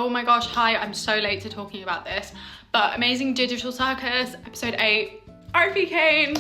Oh my gosh, hi, I'm so late to talking about this, but Amazing Digital Circus, episode 8, R.I.P. Kane.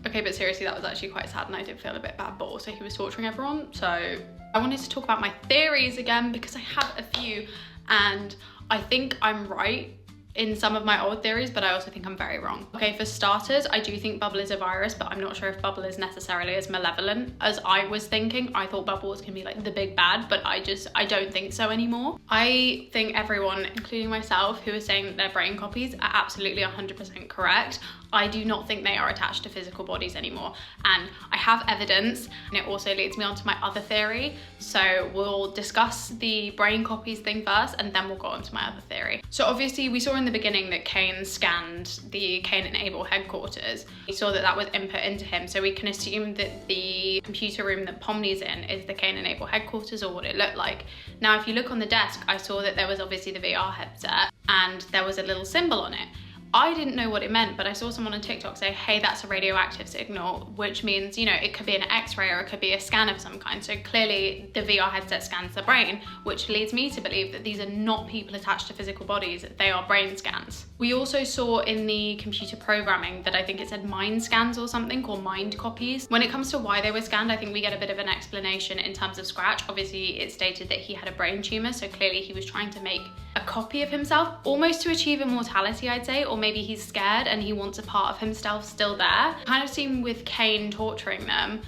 Okay, but seriously, that was actually quite sad and I did feel a bit bad, but also he was torturing everyone. So I wanted to talk about my theories again because I have a few and I think I'm right in some of my old theories, but I also think I'm very wrong. Okay, for starters, I do think Bubble is a virus, but I'm not sure if Bubble is necessarily as malevolent as I was thinking. I thought Bubble was gonna be like the big bad, but I don't think so anymore. I think everyone, including myself, who is saying that they're brain copies are absolutely 100% correct. I do not think they are attached to physical bodies anymore. And I have evidence, and it also leads me on to my other theory. So we'll discuss the brain copies thing first, and then we'll go on to my other theory. So obviously we saw in the beginning that Kane scanned the Kane and Abel headquarters. We saw that that was input into him. So we can assume that the computer room that Pomni's in is the Kane and Abel headquarters, or what it looked like. Now, if you look on the desk, I saw that there was obviously the VR headset and there was a little symbol on it. I didn't know what it meant, but I saw someone on TikTok say, hey, that's a radioactive signal, which means, you know, it could be an X-ray or it could be a scan of some kind. So clearly the VR headset scans the brain, which leads me to believe that these are not people attached to physical bodies, they are brain scans. We also saw in the computer programming that I think it said mind scans or something, or mind copies. When it comes to why they were scanned, I think we get a bit of an explanation in terms of Scratch. Obviously it stated that he had a brain tumor, so clearly he was trying to make a copy of himself, almost to achieve immortality, I'd say, or maybe he's scared and he wants a part of himself still there. Kind of seen with Kane torturing them,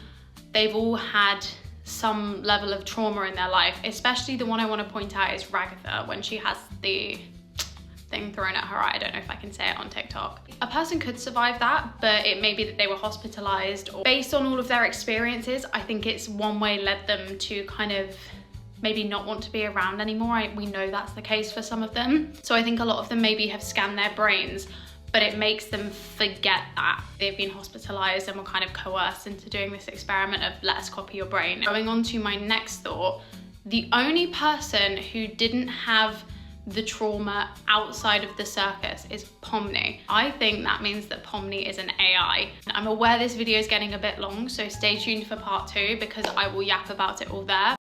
they've all had some level of trauma in their life, especially the one I want to point out is Ragatha, when she has the thing thrown at her eye. I don't know if I can say it on TikTok. A person could survive that, but it may be that they were hospitalized, or based on all of their experiences, I think it's one way led them to kind of maybe not want to be around anymore. We know that's the case for some of them. So I think a lot of them maybe have scanned their brains, but it makes them forget that they've been hospitalized and were kind of coerced into doing this experiment of let us copy your brain. Going on to my next thought, the only person who didn't have the trauma outside of the circus is Pomni. I think that means that Pomni is an AI. I'm aware this video is getting a bit long, so stay tuned for part 2 because I will yap about it all there.